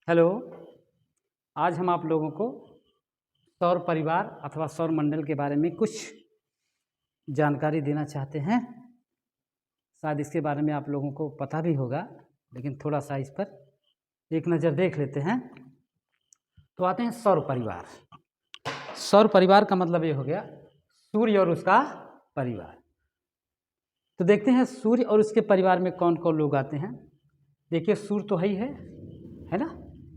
Hello. आज हम आप लोगों को सौर परिवार अथवा सौर मंडल के बारे में कुछ जानकारी देना चाहते हैं। शायद इसके बारे में आप लोगों को पता भी होगा, लेकिन थोड़ा सा इस पर एक नज़र देख लेते हैं। तो आते हैं सौर परिवार। सौर परिवार का मतलब ये हो गया सूर्य और उसका परिवार। तो देखते हैं सूर्य और उसके परिवार में कौन कौन लोग आते हैं। देखिए सूर्य तो है ना।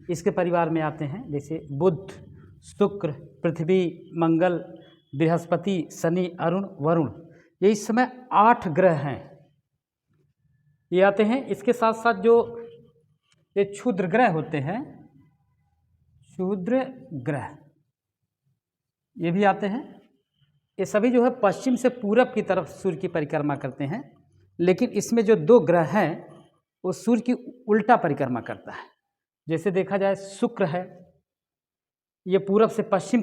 इसके परिवार में आते हैं जैसे बुध, शुक्र, पृथ्वी, मंगल, बृहस्पति, शनि, अरुण, वरुण। ये इस समय 8 ग्रह हैं, ये आते हैं। इसके साथ साथ जो ये क्षुद्र ग्रह होते हैं, क्षुद्र ग्रह, ये भी आते हैं। ये सभी जो है पश्चिम से पूरब की तरफ सूर्य की परिक्रमा करते हैं, लेकिन इसमें जो 2 ग्रह हैं वो सूर्य की उल्टा परिक्रमा करता है। जैसे देखा जाए शुक्र है, ये पूरब से पश्चिम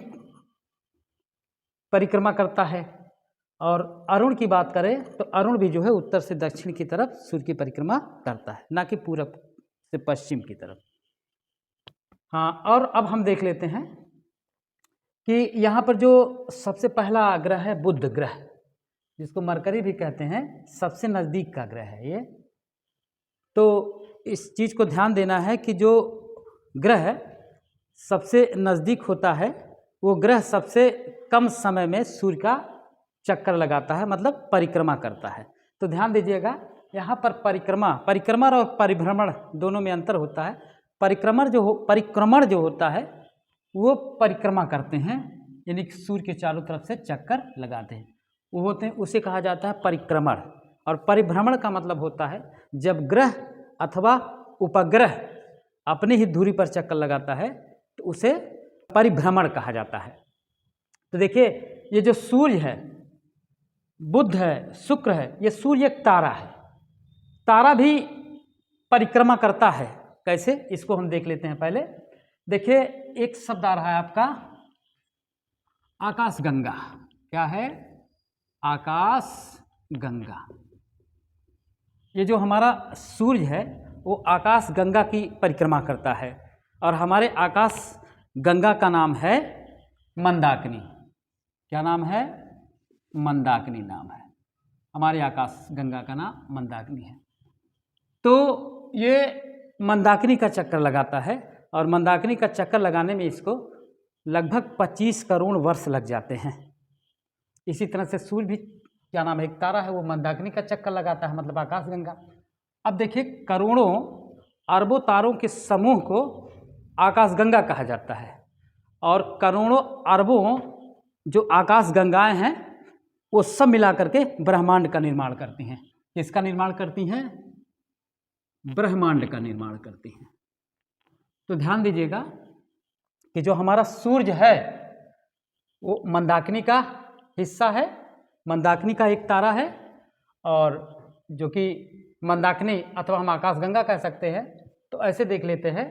परिक्रमा करता है, और अरुण की बात करें तो अरुण भी जो है उत्तर से दक्षिण की तरफ सूर्य की परिक्रमा करता है, ना कि पूरब से पश्चिम की तरफ। हाँ, और अब हम देख लेते हैं कि यहाँ पर जो सबसे पहला ग्रह है बुध ग्रह, जिसको मरकरी भी कहते हैं, सबसे नज़दीक का ग्रह है ये। तो इस चीज़ को ध्यान देना है कि जो ग्रह सबसे नज़दीक होता है वो ग्रह सबसे कम समय में सूर्य का चक्कर लगाता है, मतलब परिक्रमा करता है। तो ध्यान दीजिएगा, यहाँ पर परिक्रमण और परिभ्रमण दोनों में अंतर होता है। परिक्रमण जो होता है वो परिक्रमा करते हैं, यानी कि सूर्य के चारों तरफ से चक्कर लगाते हैं, वो होते हैं, उसे कहा जाता है परिक्रमण। और परिभ्रमण का मतलब होता है जब ग्रह अथवा उपग्रह अपनी ही दूरी पर चक्कर लगाता है तो उसे परिभ्रमण कहा जाता है। तो देखिए ये जो सूर्य है, बुध है, शुक्र है, ये सूर्य एक तारा है। तारा भी परिक्रमा करता है। कैसे, इसको हम देख लेते हैं। पहले देखिए एक शब्द आ रहा है आपका आकाशगंगा। क्या है? आकाशगंगा। ये जो हमारा सूर्य है वो आकाशगंगा की परिक्रमा करता है, और हमारे आकाश गंगा का नाम है मंदाकिनी। क्या नाम है? मंदाकिनी नाम है। हमारे आकाश गंगा का नाम मंदाकिनी है। तो ये मंदाकिनी का चक्कर लगाता है, और मंदाकिनी का चक्कर लगाने में इसको लगभग 25 करोड़ वर्ष लग जाते हैं। इसी तरह से सूर्य भी क्या नाम है, एक तारा है, वो मंदाकिनी का चक्कर लगाता है, मतलब आकाशगंगा। अब देखिए करोड़ों अरबों तारों के समूह को आकाशगंगा कहा जाता है, और करोड़ों अरबों जो आकाशगंगाएं हैं वो सब मिलाकर के ब्रह्मांड का निर्माण करती हैं। किसका निर्माण करती हैं? ब्रह्मांड का निर्माण करती हैं। तो ध्यान दीजिएगा कि जो हमारा सूर्य है वो मंदाकिनी का हिस्सा है, मंदाकिनी का एक तारा है, और जो कि मंदाकिनी अथवा हम आकाशगंगा कह सकते हैं। तो ऐसे देख लेते हैं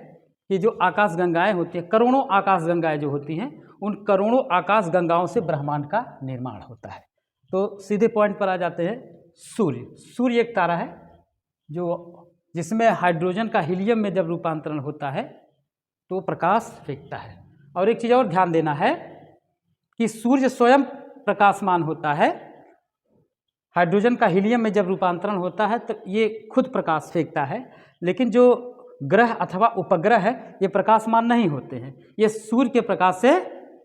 कि जो आकाशगंगाएं होती हैं, करोड़ों आकाशगंगाएं जो होती हैं, उन करोड़ों आकाशगंगाओं से ब्रह्मांड का निर्माण होता है। तो सीधे पॉइंट पर आ जाते हैं। सूर्य एक तारा है जिसमें हाइड्रोजन का हीलियम में जब रूपांतरण होता है तो प्रकाश फेंकता है। और एक चीज़ और ध्यान देना है कि सूर्य स्वयं प्रकाशमान होता है, हाइड्रोजन का हीलियम में जब रूपांतरण होता है तो ये खुद प्रकाश फेंकता है, लेकिन जो ग्रह अथवा उपग्रह है ये प्रकाशमान नहीं होते हैं, ये सूर्य के प्रकाश से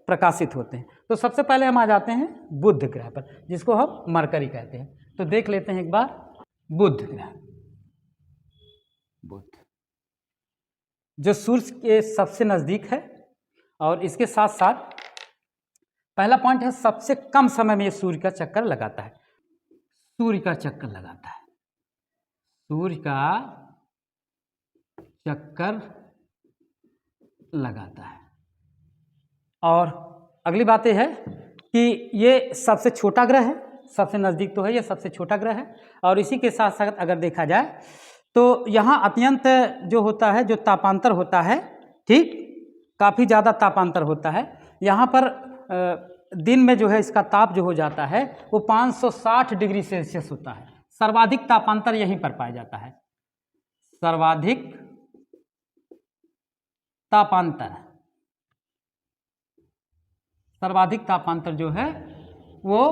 प्रकाशित होते हैं। तो सबसे पहले हम आ जाते हैं बुध ग्रह पर, जिसको हम मरकरी कहते हैं। तो देख लेते हैं एक बार बुध ग्रह। बुध जो सूर्य के सबसे नज़दीक है, और इसके साथ साथ पहला पॉइंट है सबसे कम समय में ये सूर्य का चक्कर लगाता है। सूर्य का चक्कर लगाता है, सूर्य का चक्कर लगाता है। और अगली बात यह है कि ये सबसे छोटा ग्रह है, सबसे नज़दीक तो है, ये सबसे छोटा ग्रह है। और इसी के साथ साथ अगर देखा जाए तो यहाँ अत्यंत जो होता है, जो तापांतर होता है, ठीक, काफ़ी ज़्यादा तापांतर होता है। यहाँ पर दिन में जो है इसका ताप जो हो जाता है वो 560 डिग्री सेल्सियस होता है। सर्वाधिक तापांतर यहीं पर पाया जाता है। सर्वाधिक तापांतर, सर्वाधिक तापांतर जो है वो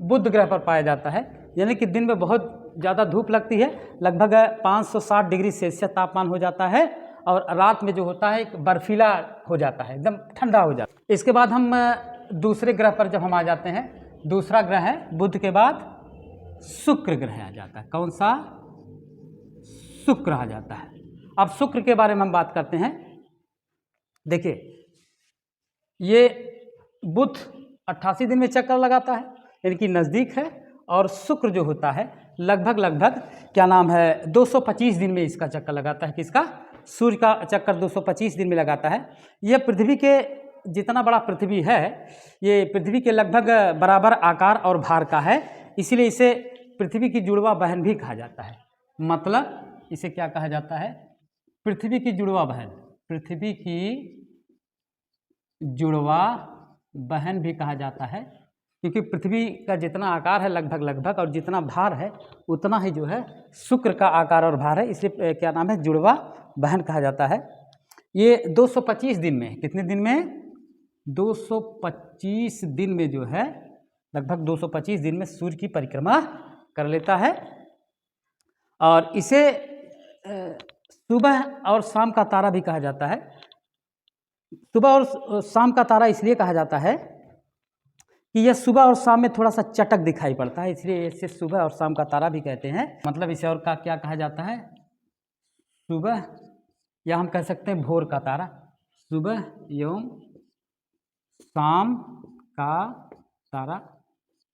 बुध ग्रह पर पाया जाता है। यानी कि दिन में बहुत ज़्यादा धूप लगती है, लगभग 560 डिग्री सेल्सियस तापमान हो जाता है, और रात में जो होता है एक बर्फीला हो जाता है, एकदम ठंडा हो जाता है। इसके बाद हम दूसरे ग्रह पर जब हम आ जाते हैं, दूसरा ग्रह है बुध के बाद शुक्र ग्रह आ जाता है। कौन सा? शुक्र आ जाता है। अब शुक्र के बारे में हम बात करते हैं। देखिए, ये बुध 88 दिन में चक्कर लगाता है, यानी कि नज़दीक है, और शुक्र जो होता है लगभग क्या नाम है 225 दिन में इसका चक्कर लगाता है। किसका? सूर्य का चक्कर 225 दिन में लगाता है। यह पृथ्वी के जितना बड़ा पृथ्वी है, ये पृथ्वी के लगभग बराबर आकार और भार का है, इसीलिए इसे पृथ्वी की जुड़वा बहन भी कहा जाता है। मतलब इसे क्या कहा जाता है? पृथ्वी की जुड़वा बहन, पृथ्वी की जुड़वा बहन भी कहा जाता है, क्योंकि पृथ्वी का जितना आकार है लगभग और जितना भार है उतना ही जो है शुक्र का आकार और भार है, इसलिए क्या नाम है? जुड़वा बहन कहा जाता है। ये 225 दिन में, कितने दिन में? 225 दिन में जो है, लगभग 225 दिन में सूर्य की परिक्रमा कर लेता है। और इसे सुबह और शाम का तारा भी कहा जाता है। सुबह और शाम का तारा इसलिए कहा जाता है कि यह सुबह और शाम में थोड़ा सा चटक दिखाई पड़ता है, इसलिए इसे सुबह और शाम का तारा भी कहते हैं। मतलब इसे और का क्या कहा जाता है? सुबह, या हम कह सकते हैं भोर का तारा, सुबह एवं शाम का तारा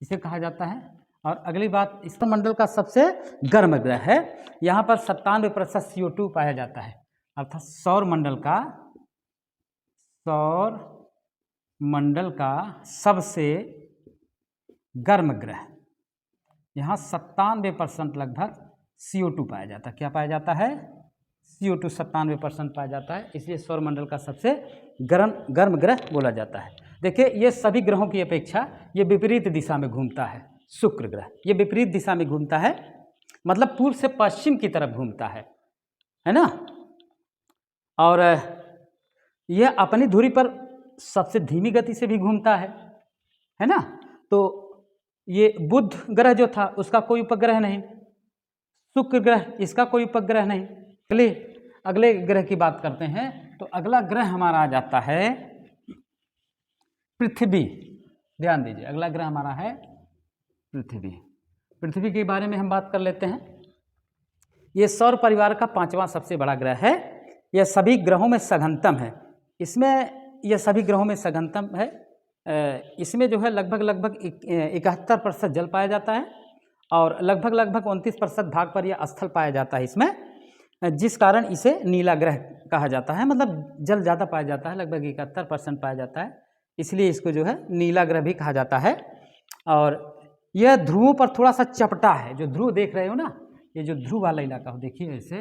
इसे कहा जाता है। और अगली बात, इस मंडल का सबसे गर्म ग्रह है। यहाँ पर 97% CO2 पाया जाता है, अर्थात सौर मंडल का सबसे गर्म ग्रह। यहाँ 97% लगभग CO2 पाया जाता है। क्या पाया जाता है? CO2 97% पाया जाता है, इसलिए सौर मंडल का सबसे गर्म ग्रह बोला जाता है। देखिए, ये सभी ग्रहों की अपेक्षा ये विपरीत दिशा में घूमता है। शुक्र ग्रह ये विपरीत दिशा में घूमता है, मतलब पूर्व से पश्चिम की तरफ घूमता है ना। और यह अपनी धुरी पर सबसे धीमी गति से भी घूमता है ना। तो ये बुध ग्रह जो था उसका कोई उपग्रह नहीं, शुक्र ग्रह इसका कोई उपग्रह नहीं। अगले ग्रह की बात करते हैं, तो अगला ग्रह हमारा आ जाता है पृथ्वी। ध्यान दीजिए, अगला ग्रह हमारा है पृथ्वी। पृथ्वी के बारे में हम बात कर लेते हैं। ये सौर परिवार का 5वां सबसे बड़ा ग्रह है। यह सभी ग्रहों में सघनतम है। यह सभी ग्रहों में सघनतम है। इसमें जो है लगभग 71% जल पाया जाता है, और लगभग 29% भाग पर यह स्थल पाया जाता है इसमें, जिस कारण इसे नीला ग्रह कहा जाता है। मतलब जल ज़्यादा पाया जाता है, लगभग 71% पाया जाता है, इसलिए इसको जो है नीला ग्रह भी कहा जाता है। और यह ध्रुवों पर थोड़ा सा चपटा है। जो ध्रुव देख रहे हो ना, ये जो ध्रुव वाला इलाका हो, देखिए ऐसे,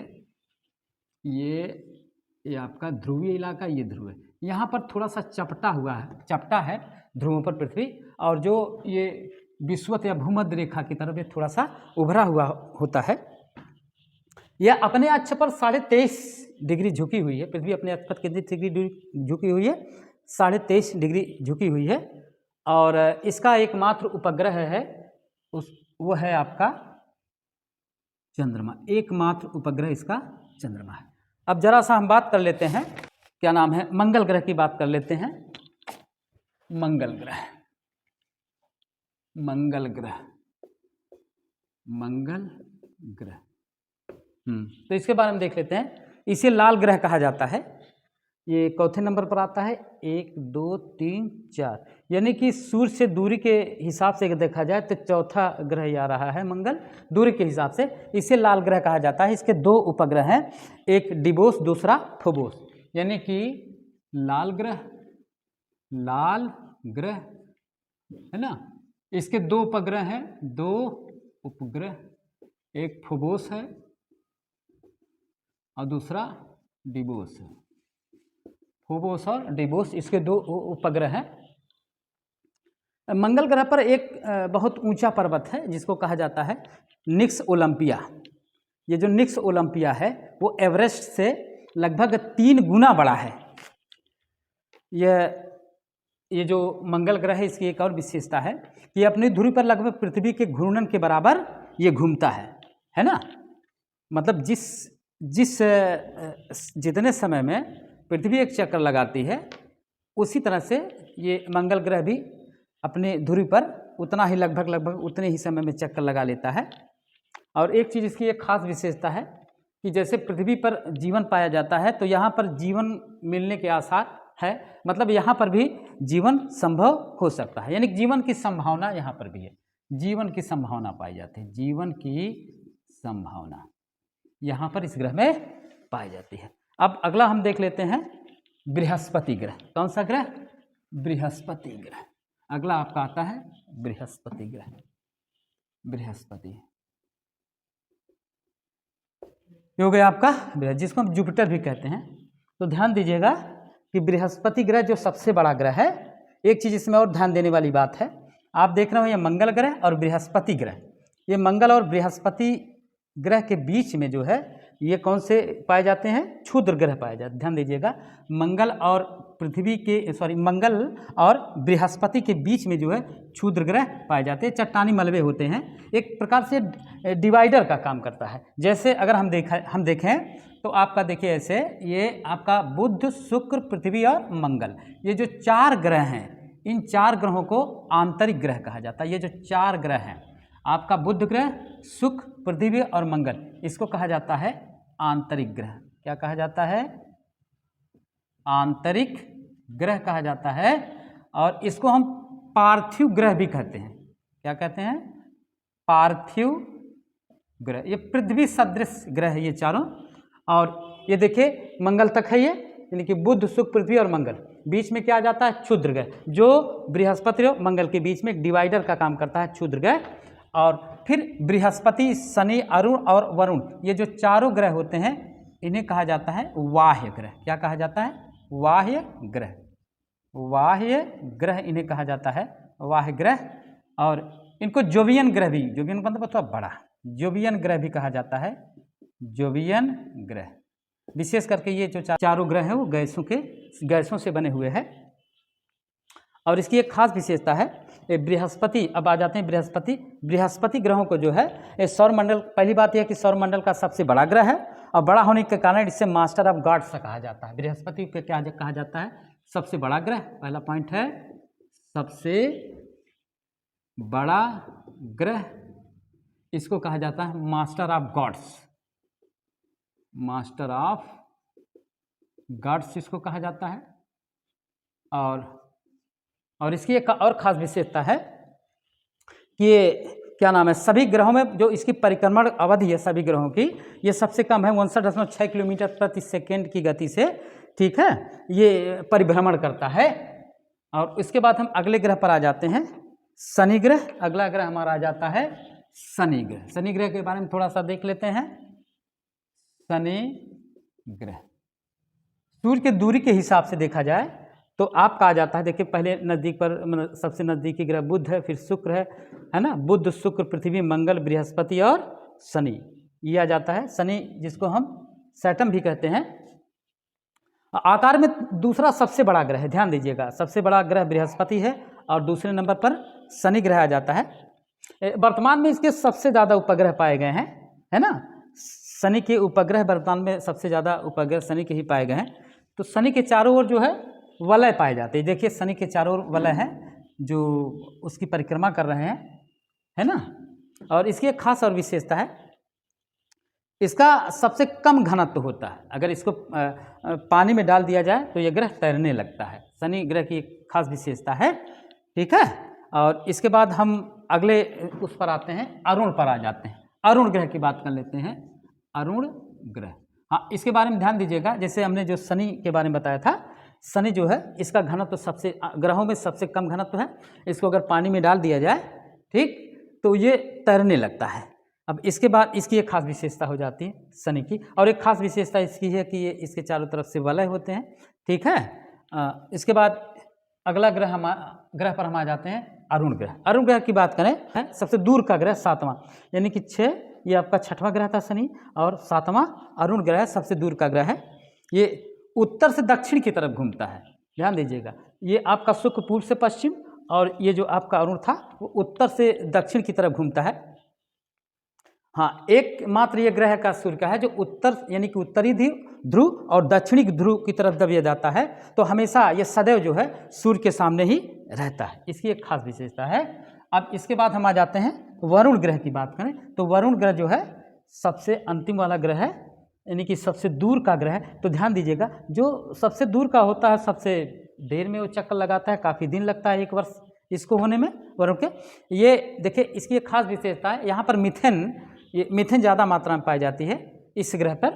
ये आपका ध्रुवीय इलाका, ये ध्रुव है, यहाँ पर थोड़ा सा चपटा है ध्रुवों पर पृथ्वी, और जो ये विषुवत या भूमध्य रेखा की तरफ ये थोड़ा सा उभरा हुआ होता है। यह अपने अक्ष पर 23.5 डिग्री झुकी हुई है। पृथ्वी अपने अक्ष पर कितनी डिग्री झुकी हुई है? 23.5 डिग्री झुकी हुई है। और इसका एकमात्र उपग्रह है वो है आपका चंद्रमा। एकमात्र उपग्रह इसका चंद्रमा है। अब जरा सा हम बात कर लेते हैं, क्या नाम है, मंगल ग्रह की बात कर लेते हैं। मंगल ग्रह तो इसके बारे में देख लेते हैं। इसे लाल ग्रह कहा जाता है। ये चौथे नंबर पर आता है, 1 2 3 4, यानी कि सूर्य से दूरी के हिसाब से देखा जाए तो चौथा ग्रह ये आ रहा है मंगल, दूरी के हिसाब से इसे लाल ग्रह कहा जाता है। इसके 2 उपग्रह हैं, एक डिबोस, दूसरा फोबोस, यानी कि लाल ग्रह है ना। इसके 2 उपग्रह हैं, 2 उपग्रह, एक फोबोस है और दूसरा डिबोस है। फोबोस और डिबोस इसके 2 उपग्रह हैं। मंगल ग्रह पर एक बहुत ऊंचा पर्वत है जिसको कहा जाता है निक्स ओलंपिया। ये जो निक्स ओलंपिया है वो एवरेस्ट से लगभग 3 गुना बड़ा है। ये जो मंगल ग्रह है, इसकी एक और विशेषता है कि अपनी धुरी पर लगभग पृथ्वी के घूर्णन के बराबर ये घूमता है ना। मतलब जितने समय में पृथ्वी एक चक्कर लगाती है, उसी तरह से ये मंगल ग्रह भी अपनी धुरी पर उतना ही लगभग उतने ही समय में चक्कर लगा लेता है। और एक चीज़ इसकी एक खास विशेषता है कि जैसे पृथ्वी पर जीवन पाया जाता है, तो यहाँ पर जीवन मिलने के आसार है, मतलब यहाँ पर भी जीवन संभव हो सकता है, यानी जीवन की संभावना यहाँ पर भी है, जीवन की संभावना पाई जाती है, जीवन की संभावना यहाँ पर इस ग्रह में पाई जाती है। अब अगला हम देख लेते हैं बृहस्पति ग्रह। कौन सा ग्रह? बृहस्पति ग्रह। अगला आपका आता है बृहस्पति ग्रह। बृहस्पति ये हो गया आपका, जिसको हम जुपिटर भी कहते हैं। तो ध्यान दीजिएगा कि बृहस्पति ग्रह जो सबसे बड़ा ग्रह है, एक चीज़ इसमें और ध्यान देने वाली बात है, आप देख रहे हो ये मंगल ग्रह और बृहस्पति ग्रह, ये मंगल और बृहस्पति ग्रह के बीच में जो है ये कौन से पाए जाते हैं? क्षुद्र ग्रह पाए जाते हैं। ध्यान दीजिएगा, मंगल और मंगल और बृहस्पति के बीच में जो है क्षुद्र ग्रह पाए जाते हैं, चट्टानी मलबे होते हैं, एक प्रकार से डिवाइडर का काम करता है। जैसे अगर हम देखें तो आपका देखिए ऐसे, ये आपका बुध, शुक्र, पृथ्वी और मंगल, ये जो 4 ग्रह हैं, इन 4 ग्रहों को आंतरिक ग्रह कहा जाता है। ये जो 4 ग्रह हैं, आपका बुध ग्रह, शुक्र, पृथ्वी और मंगल, इसको कहा जाता है आंतरिक ग्रह। क्या कहा जाता है? आंतरिक ग्रह कहा जाता है। और इसको हम पार्थिव ग्रह भी कहते हैं। क्या कहते हैं? पार्थिव ग्रह। ये पृथ्वी सदृश ग्रह है ये चारों। और ये देखिए मंगल तक है ये, यानी कि बुध, शुक्र, पृथ्वी और मंगल, बीच में क्या आ जाता है? क्षुद्र ग्रह, जो बृहस्पति और मंगल के बीच में एक डिवाइडर का काम करता है, क्षुद्र ग्रह। और फिर बृहस्पति, शनि, अरुण और वरुण, ये जो चारों ग्रह होते हैं, इन्हें कहा जाता है वाह्य ग्रह। क्या कहा जाता है? वाह्य ग्रह। वाह्य ग्रह इन्हें कहा जाता है, वाह्य ग्रह। और इनको जोवियन ग्रह भी, जोवियन मतलब थोड़ा बड़ा, जोवियन ग्रह भी कहा जाता है, जोवियन ग्रह। विशेष करके ये जो चारों ग्रह हैं वो गैसों से बने हुए हैं। और इसकी एक खास विशेषता है बृहस्पति। अब आ जाते हैं बृहस्पति ग्रहों को जो है ये सौरमंडल, पहली बात यह है कि सौरमंडल का सबसे बड़ा ग्रह है, और बड़ा होने के कारण इससे मास्टर ऑफ गॉड्स कहा जाता है। बृहस्पति को क्या कहा जाता है? सबसे बड़ा ग्रह। पहला पॉइंट है सबसे बड़ा ग्रह, इसको कहा जाता है master of gods. Master of gods इसको कहा जाता है। और इसकी एक और ख़ास विशेषता है कि ये क्या नाम है, सभी ग्रहों में जो इसकी परिक्रमण अवधि है सभी ग्रहों की, ये सबसे कम है, 59.6 किलोमीटर प्रति सेकेंड की गति से, ठीक है, ये परिभ्रमण करता है। और इसके बाद हम अगले ग्रह पर आ जाते हैं, शनि ग्रह। अगला ग्रह हमारा आ जाता है शनि ग्रह। शनि ग्रह के बारे में थोड़ा सा देख लेते हैं। शनि ग्रह सूर्य की दूरी के हिसाब से देखा जाए तो आपका आ जाता है, देखिए पहले नज़दीक पर, मतलब सबसे नज़दीकी ग्रह बुध है, फिर शुक्र है ना, बुध, शुक्र, पृथ्वी, मंगल, बृहस्पति और शनि, ये आ जाता है। शनि जिसको हम सैटर्न भी कहते हैं। आकार में दूसरा सबसे बड़ा ग्रह है, ध्यान दीजिएगा, सबसे बड़ा ग्रह बृहस्पति है और दूसरे नंबर पर शनि ग्रह आ जाता है। वर्तमान में इसके सबसे ज़्यादा उपग्रह पाए गए हैं, है ना, शनि के उपग्रह वर्तमान में सबसे ज़्यादा उपग्रह शनि के ही पाए गए हैं। तो शनि के चारों ओर जो है वलय पाए जाते हैं। देखिए शनि के चारों ओर वलय हैं जो उसकी परिक्रमा कर रहे हैं, है ना। और इसकी एक खास और विशेषता है, इसका सबसे कम घनत्व होता है। अगर इसको पानी में डाल दिया जाए तो यह ग्रह तैरने लगता है। शनि ग्रह की एक खास विशेषता है, ठीक है। और इसके बाद हम अगले उस पर आते हैं, अरुण पर आ जाते हैं। अरुण ग्रह की बात कर लेते हैं। अरुण ग्रह, हाँ, इसके बारे में ध्यान दीजिएगा। जैसे हमने जो शनि के बारे में बताया था, शनि जो है इसका घनत्व सबसे, ग्रहों में सबसे कम घनत्व है। इसको अगर पानी में डाल दिया जाए, ठीक, तो ये तैरने लगता है। अब इसके बाद इसकी एक खास विशेषता हो जाती है शनि की, और एक खास विशेषता इसकी है कि ये इसके चारों तरफ से वलय होते हैं, ठीक है। इसके बाद अगला ग्रह पर हम आ जाते हैं अरुण ग्रह। अरुण ग्रह की बात करें, सबसे दूर का ग्रह 7वां, यानी कि 6, ये आपका 6वां ग्रह था शनि, और 7वां अरुण ग्रह सबसे दूर का ग्रह है। ये उत्तर से दक्षिण की तरफ घूमता है, ध्यान दीजिएगा, ये आपका शुक्र पूर्व से पश्चिम और ये जो आपका अरुण था वो उत्तर से दक्षिण की तरफ घूमता है। हाँ, एकमात्र ये ग्रह का सूर्य का है जो उत्तर यानी कि उत्तरी ध्रुव और दक्षिणी ध्रुव की तरफ जब ये जाता है तो हमेशा ये सदैव जो है सूर्य के सामने ही रहता है, इसकी एक खास विशेषता है। अब इसके बाद हम आ जाते हैं वरुण ग्रह की बात करें तो वरुण ग्रह जो है सबसे अंतिम वाला ग्रह है, यानी कि सबसे दूर का ग्रह है। तो ध्यान दीजिएगा, जो सबसे दूर का होता है सबसे देर में वो चक्कर लगाता है, काफ़ी दिन लगता है, 1 वर्ष इसको होने में वरुण के। ये देखिए इसकी एक खास विशेषता है, यहाँ पर मीथेन ज़्यादा मात्रा में पाई जाती है इस ग्रह पर,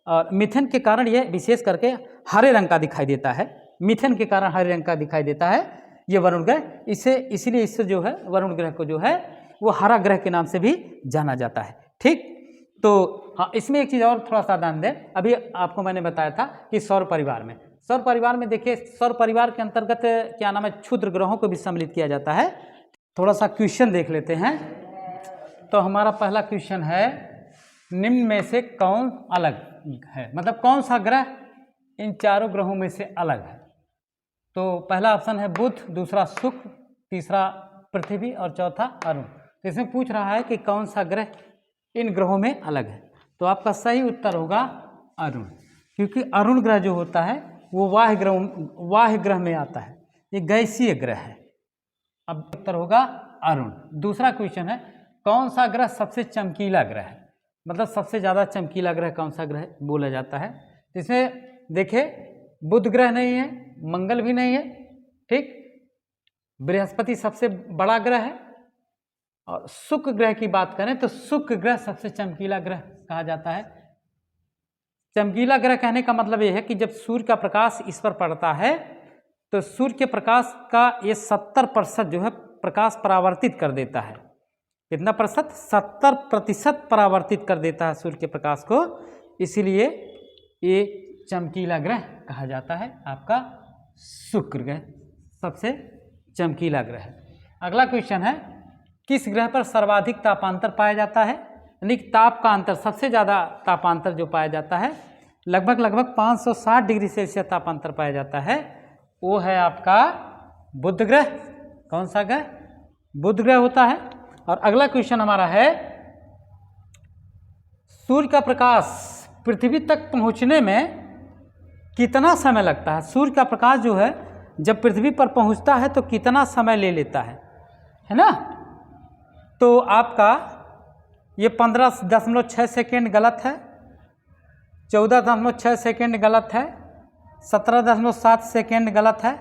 और मीथेन के कारण ये विशेष करके हरे रंग का दिखाई देता है, मीथेन के कारण हरे रंग का दिखाई देता है ये वरुण ग्रह। इसीलिए इससे जो है वरुण ग्रह को जो है वो हरा ग्रह के नाम से भी जाना जाता है। ठीक, तो हाँ, इसमें एक चीज़ और थोड़ा सा ध्यान दें, अभी आपको मैंने बताया था कि सौर परिवार में देखिए, सौर परिवार के अंतर्गत क्या नाम है, क्षुद्र ग्रहों को भी सम्मिलित किया जाता है। थोड़ा सा क्वेश्चन देख लेते हैं। तो हमारा पहला क्वेश्चन है, निम्न में से कौन अलग है, मतलब कौन सा ग्रह इन चारों ग्रहों में से अलग है। तो पहला ऑप्शन है बुध, दूसरा शुक्र, तीसरा पृथ्वी और चौथा अरुण। तो इसमें पूछ रहा है कि कौन सा ग्रह इन ग्रहों में अलग है। तो आपका सही उत्तर होगा अरुण, क्योंकि अरुण ग्रह जो होता है वो वाह्य ग्रह में आता है, ये गैसीय ग्रह है। अब उत्तर होगा अरुण। दूसरा क्वेश्चन है, कौन सा ग्रह सबसे चमकीला ग्रह है, मतलब सबसे ज़्यादा चमकीला ग्रह कौन सा ग्रह बोला जाता है। इसमें देखिए बुध ग्रह नहीं है, मंगल भी नहीं है, ठीक, बृहस्पति सबसे बड़ा ग्रह है, और शुक्र ग्रह की बात करें तो शुक्र ग्रह सबसे चमकीला ग्रह कहा जाता है। चमकीला ग्रह कहने का मतलब ये है कि जब सूर्य का प्रकाश इस पर पड़ता है तो सूर्य के प्रकाश का ये 70% जो है प्रकाश परावर्तित कर देता है। कितना प्रतिशत? 70% परावर्तित कर देता है सूर्य के प्रकाश को, इसीलिए ये चमकीला ग्रह कहा जाता है। आपका शुक्र ग्रह सबसे चमकीला ग्रह है। अगला क्वेश्चन है, किस ग्रह पर सर्वाधिक तापांतर पाया जाता है, यानी ताप का अंतर, सबसे ज़्यादा तापांतर जो पाया जाता है, लगभग 560 डिग्री सेल्सियस तापांतर पाया जाता है, वो है आपका बुध ग्रह। कौन सा ग्रह? बुध ग्रह होता है। और अगला क्वेश्चन हमारा है, सूर्य का प्रकाश पृथ्वी तक पहुंचने में कितना समय लगता है। सूर्य का प्रकाश जो है जब पृथ्वी पर पहुंचता है तो कितना समय ले लेता है ना। तो आपका ये 15.6 सेकेंड गलत है, 14.6 सेकेंड गलत है, 17.7 सेकेंड गलत है,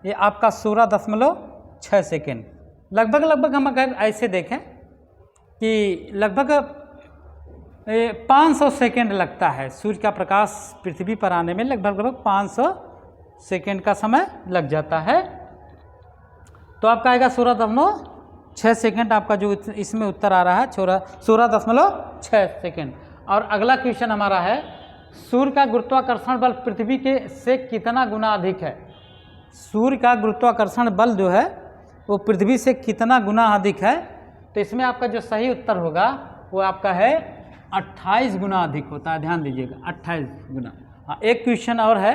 ये आपका 16.6 सेकेंड। लगभग हम अगर ऐसे देखें कि लगभग 500 सेकेंड लगता है सूर्य का प्रकाश पृथ्वी पर आने में, लगभग 500 सेकेंड का समय लग जाता है। तो आपका आएगा 16.6 सेकेंड, आपका जो इसमें उत्तर आ रहा है 16.6 सेकेंड। और अगला क्वेश्चन हमारा है, सूर्य का गुरुत्वाकर्षण बल पृथ्वी के से कितना गुना अधिक है। सूर्य का गुरुत्वाकर्षण बल जो है वो पृथ्वी से कितना गुना अधिक है। तो इसमें आपका जो सही उत्तर होगा वो आपका है 28 गुना अधिक होता है। ध्यान दीजिएगा, 28 गुना। हाँ, एक क्वेश्चन और है,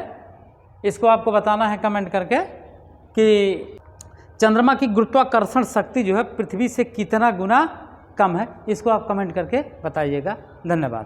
इसको आपको बताना है कमेंट करके कि चंद्रमा की गुरुत्वाकर्षण शक्ति जो है पृथ्वी से कितना गुना कम है। इसको आप कमेंट करके बताइएगा। धन्यवाद।